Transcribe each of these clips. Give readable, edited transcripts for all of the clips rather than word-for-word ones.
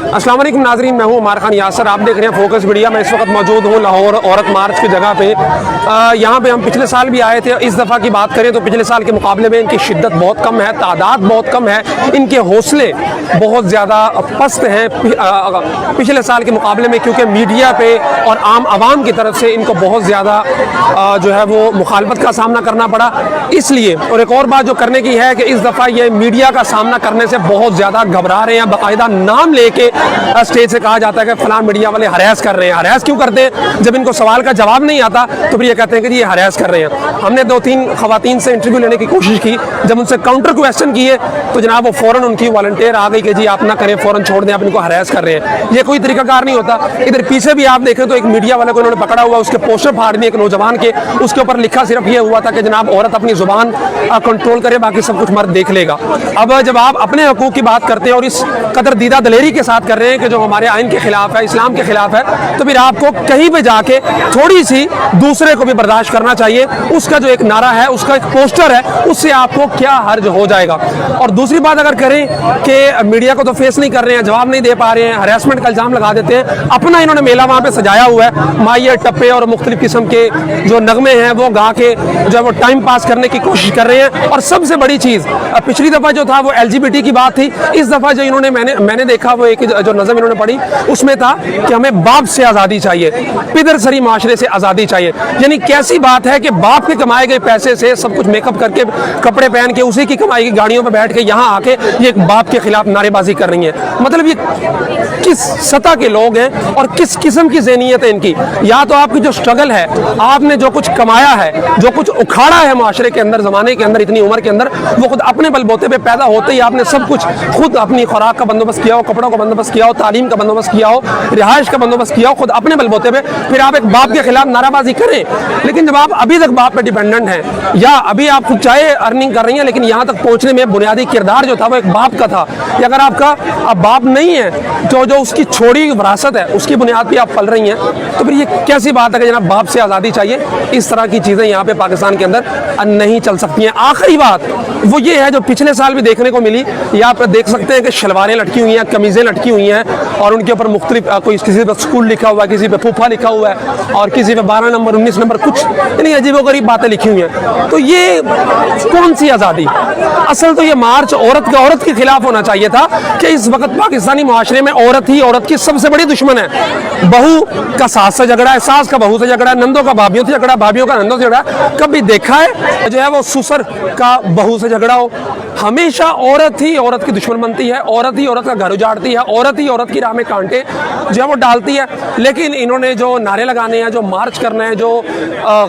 अस्सलाम वालेकुम नाज़रीन, मैं हूँ उमर खान यासर। आप देख रहे हैं फोकस मीडिया। मैं इस वक्त मौजूद हूँ लाहौर औरत मार्च की जगह पे। यहाँ पे हम पिछले साल भी आए थे। इस दफ़ा की बात करें तो पिछले साल के मुकाबले में इनकी शिद्दत बहुत कम है, तादाद बहुत कम है, इनके हौसले बहुत ज़्यादा पस्त हैं पिछले साल के मुकाबले में, क्योंकि मीडिया पे और आम आवाम की तरफ से इनको बहुत ज़्यादा जो है वो मुखालफत का सामना करना पड़ा। इसलिए और एक और बात जो करने की है कि इस दफ़ा ये मीडिया का सामना करने से बहुत ज़्यादा घबरा रहे हैं। बाकायदा नाम लेके स्टेज से कहा जाता है कि फलां मीडिया वाले हरास कर रहे हैं। हरास क्यों करते हैं? जब इनको सवाल का जवाब नहीं आता तो फिर ये कहते हैं कि ये हरास कर रहे हैं। हमने 2-3 खवातीन से इंटरव्यू लेने की कोशिश की। जब उनसे काउंटर क्वेश्चन किए तो जनाब वो फ़ौरन उनकी वॉलंटियर आ गई कि जी आप ना करें, फ़ौरन छोड़ दें, आप इनको हरास कर रहे हैं। ये कोई तरीकाकार नहीं होता। इधर पीछे भी आप देखें तो एक मीडिया वाले को इन्होंने पकड़ा हुआ, उसके पोस्टर फाड़ दिए एक नौजवान के। उसके ऊपर लिखा सिर्फ ये हुआ था कि जनाब औरत अपनी ज़ुबान कंट्रोल करे, बाकी सब कुछ मर्द देख लेगा। अब जब आप अपने हकूक़ की बात करते हैं और इस कदर दीदा दलेरी के साथ कर रहे हैं कि जो हमारे आइन के खिलाफ है, इस्लाम के खिलाफ है, तो फिर आपको कहीं पे जाके थोड़ी सी दूसरे को भी बर्दाश्त करना चाहिए। उसका जो एक नारा है, उसका एक पोस्टर है, उससे आपको क्या हर्ज हो जाएगा। और दूसरी बात अगर करें कि मीडिया को तो फेस नहीं कर रहे हैं, जवाब नहीं दे पा रहे हैं, हरासमेंट का इल्ज़ाम लगा देते हैं। अपना इन्होंने मेला वहाँ पे सजाया हुआ है, माइये टप्पे और मुख्तलिफ किस्म के जो नगमे हैं वो गा के जो वो टाइम पास करने की कोशिश कर रहे हैं। और सबसे बड़ी चीज़, पिछली दफ़ा जो था वो LGBT की बात थी। इस दफ़ा जो इन्होंने मैंने देखा वो एक जो नज़म इन्होंने पढ़ी उसमें था कि हमें बाप से आज़ादी चाहिए, पिदर सरी माशरे से आज़ादी चाहिए। यानी कैसी बात है कि बाप के कमाए गए पैसे से सब कुछ मेकअप करके, कपड़े पहन के, उसी की कमाई की गाड़ियों पर बैठ के यहाँ आके ये एक बाप के खिलाफ नारेबाजी कर रही है। मतलब ये किस सतह के लोग हैं और किस किस्म की ज़हनियत है इनकी। या तो आपकी जो स्ट्रगल है, आपने जो कुछ कमाया है, जो कुछ उखाड़ा है माशरे के अंदर, ज़माने के अंदर, इतनी उम्र के अंदर, वो खुद अपने बलबोते पे पैदा होते ही आपने सब कुछ खुद अपनी खुराक का बंदोबस्त किया हो, कपड़ों का बंदोबस्त किया हो, तालीम का बंदोबस्त किया हो, रिहाइश का बंदोबस्त किया हो, खुद अपने बलबोते पे, फिर आप एक बाप के खिलाफ नाराबाजी करें। लेकिन जब आप अभी तक बाप पे डिपेंडेंट हैं, या अभी आप खुद चाहे अर्निंग कर रही हैं, लेकिन यहाँ तक पहुँचने में बुनियादी किरदार जो था वो एक बाप का था। या अगर आपका अब बाप नहीं है तो जो उसकी छोड़ी विरासत है उसकी बुनियाद पर आप पल रही हैं, तो फिर ये कैसी बात है कि जनाब बाप से आज़ादी चाहिए। इस तरह की चीज़ें यहाँ पे पाकिस्तान के अंदर नहीं चल सकती हैं। आखिरी बात वो ये है जो पिछले साल भी देखने को मिली, या आप देख सकते हैं कि शलवारें लटकी हुई हैं, कमीज़ें लटकी हुई हैं और उनके ऊपर मुख्तलिफ कोई किसी पे स्कूल लिखा हुआ है, किसी पे फूफा लिखा हुआ है और किसी पे 12 नंबर 19 नंबर, कुछ यानी अजीबोगरीब बातें लिखी हुई हैं। तो ये कौन सी आज़ादी? असल तो ये मार्च औरत के खिलाफ होना चाहिए था कि इस वक्त पाकिस्तानी माशरे में औरत ही औरत की सबसे बड़ी दुश्मन है। बहू का सास से झगड़ा है, सास का बहू से झगड़ा है, नंदों का भाभीयों से झगड़ा, भाभीयों का नंदों से झगड़ा। कभी देखा है जो है वो ससुर का बहू से झगड़ा हो? हमेशा औरत ही औरत की दुश्मन बनती है, औरत ही औरत का घर उजाड़ती है, औरत ही औरत की राह में कांटे जो है वो डालती है। लेकिन इन्होंने जो नारे लगाने हैं, जो मार्च करना है, जो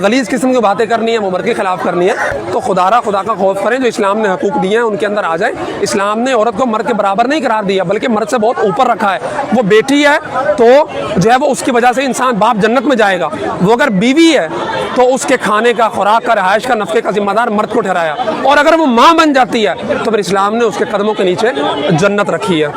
गलीज किस्म की बातें करनी है, वो मर्द के खिलाफ करनी है, तो खुदा का खौफ करें। जो इस्लाम ने हकूक दिए हैं उनके अंदर आ जाए। इस्लाम ने औरत को मर्द के बराबर नहीं करार दिया, बल्कि मर्द से बहुत ऊपर रखा है। वो बेटी है तो जो है वो उसकी वजह से इंसान बाप जन्नत में जाएगा। वो अगर बीवी है तो उसके खाने का, खुराक का, रहायश का, नफ़े का जिम्मेदार मर्द को ठहराया। और अगर वो माँ बन जाती है तो फिर इस्लाम ने उसके कदमों के नीचे जन्नत रखी है।